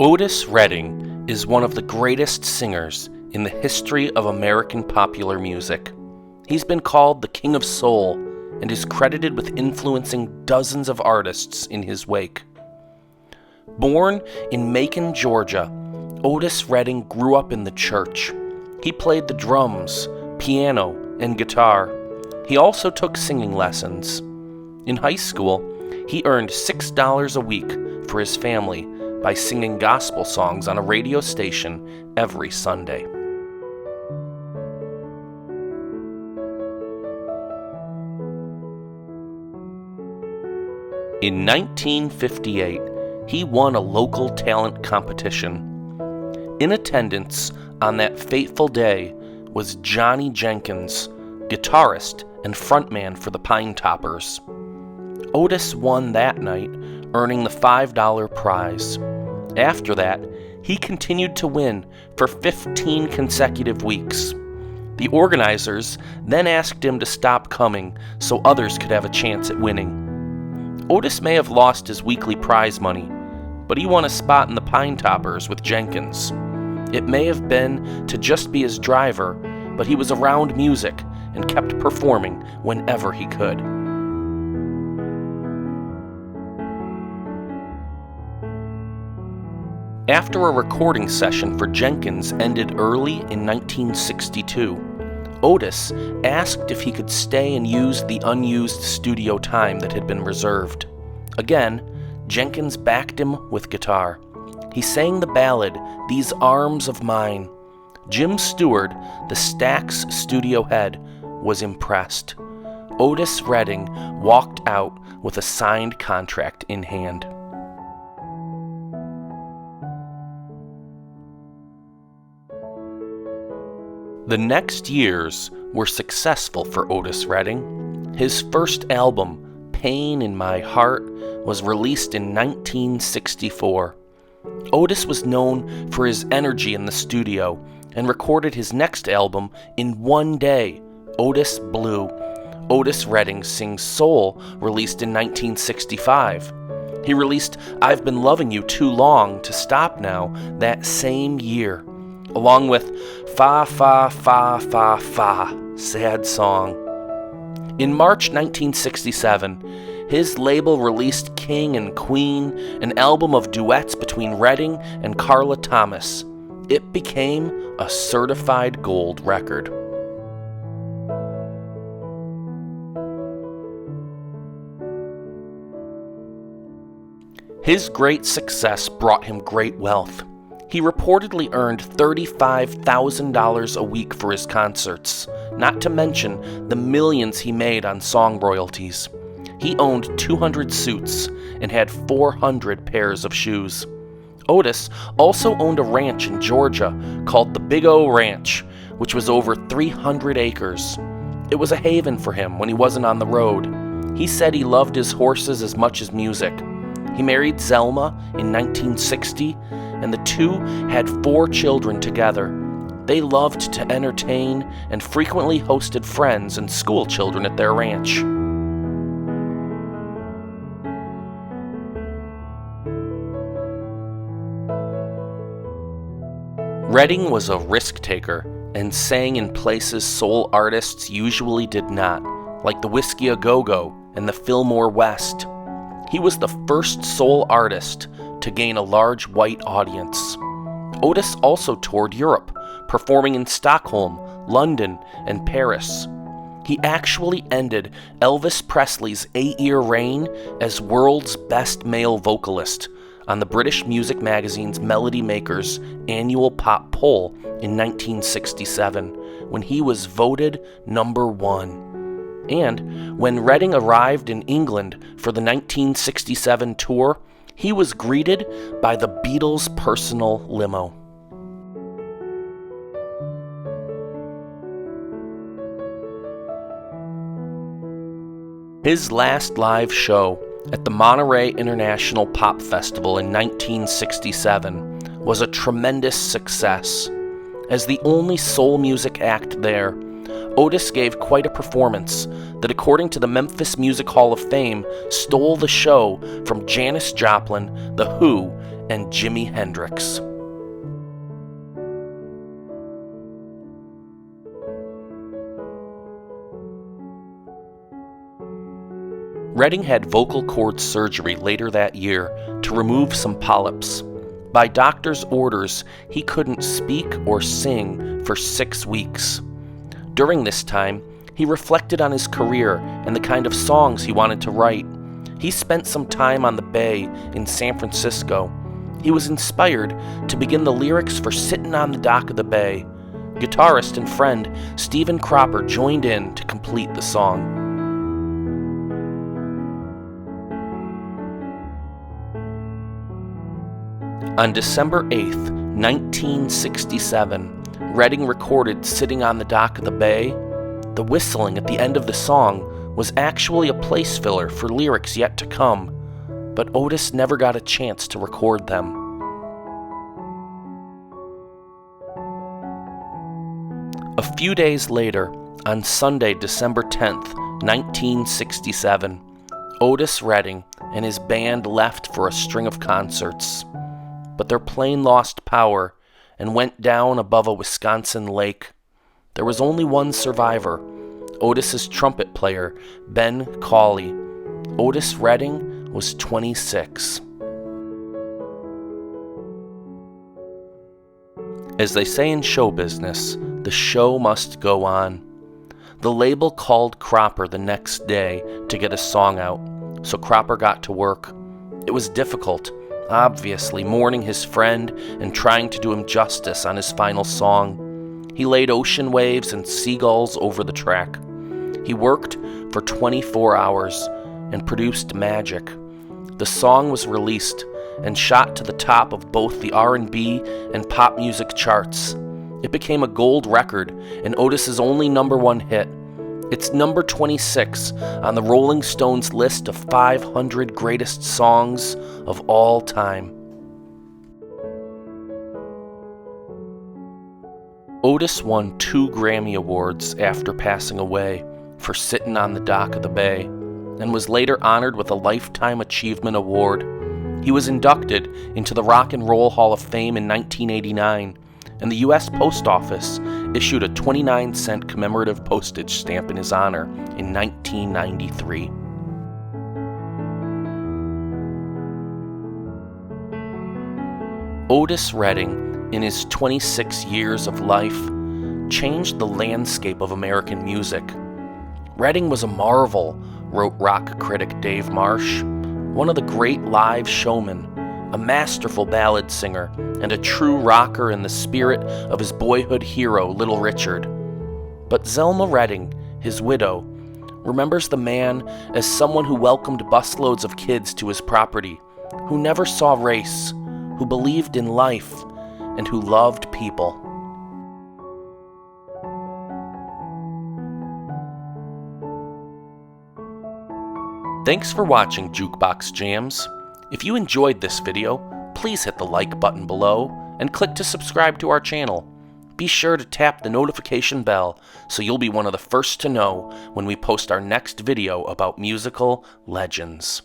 Otis Redding is one of the greatest singers in the history of American popular music. He's been called the King of Soul and is credited with influencing dozens of artists in his wake. Born in Macon, Georgia, Otis Redding grew up in the church. He played the drums, piano, and guitar. He also took singing lessons. In high school, he earned $6 a week for his family by singing gospel songs on a radio station every Sunday. In 1958, he won a local talent competition. In attendance on that fateful day was Johnny Jenkins, guitarist and frontman for the Pine Toppers. Otis won that night, earning the $5 prize. After that, he continued to win for 15 consecutive weeks. The organizers then asked him to stop coming so others could have a chance at winning. Otis may have lost his weekly prize money, but he won a spot in the Pine Toppers with Jenkins. It may have been to just be his driver, but he was around music and kept performing whenever he could. After a recording session for Jenkins ended early in 1962, Otis asked if he could stay and use the unused studio time that had been reserved. Again, Jenkins backed him with guitar. He sang the ballad, "These Arms of Mine." Jim Stewart, the Stax studio head, was impressed. Otis Redding walked out with a signed contract in hand. The next years were successful for Otis Redding. His first album, Pain in My Heart, was released in 1964. Otis was known for his energy in the studio and recorded his next album in one day, Otis Blue. Otis Redding Sings Soul, released in 1965. He released I've Been Loving You Too Long to Stop Now that same year, along with Fa Fa Fa Fa Fa, Sad Song. In March 1967, his label released King and Queen, an album of duets between Redding and Carla Thomas. It became a certified gold record. His great success brought him great wealth. He reportedly earned $35,000 a week for his concerts, not to mention the millions he made on song royalties. He owned 200 suits and had 400 pairs of shoes. Otis also owned a ranch in Georgia called the Big O Ranch, which was over 300 acres. It was a haven for him when he wasn't on the road. He said he loved his horses as much as music. He married Zelma in 1960, and the two had 4 children together. They loved to entertain and frequently hosted friends and school children at their ranch. Redding was a risk-taker and sang in places soul artists usually did not, like the Whiskey A Go-Go and the Fillmore West. He was the first soul artist to gain a large white audience. Otis also toured Europe, performing in Stockholm, London, and Paris. He actually ended Elvis Presley's 8-year reign as world's best male vocalist on the British music magazine's Melody Makers annual pop poll in 1967, when he was voted number 1. And when Redding arrived in England for the 1967 tour, he was greeted by the Beatles' personal limo. His last live show at the Monterey International Pop Festival in 1967 was a tremendous success. As the only soul music act there, Otis gave quite a performance that, according to the Memphis Music Hall of Fame, stole the show from Janis Joplin, The Who, and Jimi Hendrix. Redding had vocal cord surgery later that year to remove some polyps. By doctor's orders, he couldn't speak or sing for 6 weeks. During this time, he reflected on his career and the kind of songs he wanted to write. He spent some time on the Bay in San Francisco. He was inspired to begin the lyrics for Sittin' on the Dock of the Bay. Guitarist and friend Stephen Cropper joined in to complete the song. On December 8th, 1967, Redding recorded Sitting on the Dock of the Bay. The whistling at the end of the song was actually a place filler for lyrics yet to come, but Otis never got a chance to record them. A few days later, on Sunday, December 10th, 1967, Otis Redding and his band left for a string of concerts. But their plane lost power and went down above a Wisconsin lake. There was only one survivor, Otis's trumpet player, Ben Cawley. Otis Redding was 26. As they say in show business, the show must go on. The label called Cropper the next day to get a song out, so Cropper got to work. It was difficult, obviously mourning his friend and trying to do him justice on his final song. He laid ocean waves and seagulls over the track. He worked for 24 hours and produced magic. The song was released and shot to the top of both the R&B and pop music charts. It became a gold record and Otis's only #1 hit. It's number 26 on the Rolling Stones list of 500 greatest songs of all time. Otis won 2 Grammy Awards after passing away for Sittin' on the Dock of the Bay, and was later honored with a Lifetime Achievement Award. He was inducted into the Rock and Roll Hall of Fame in 1989, and the U.S. Post Office issued a 29-cent commemorative postage stamp in his honor in 1993. Otis Redding, in his 26 years of life, changed the landscape of American music. Redding was a marvel, wrote rock critic Dave Marsh, one of the great live showmen, a masterful ballad singer, and a true rocker in the spirit of his boyhood hero, Little Richard. But Zelma Redding, his widow, remembers the man as someone who welcomed busloads of kids to his property, who never saw race, who believed in life, and who loved people. Thanks for watching Jukebox Jams. If you enjoyed this video, please hit the like button below and click to subscribe to our channel. Be sure to tap the notification bell so you'll be one of the first to know when we post our next video about musical legends.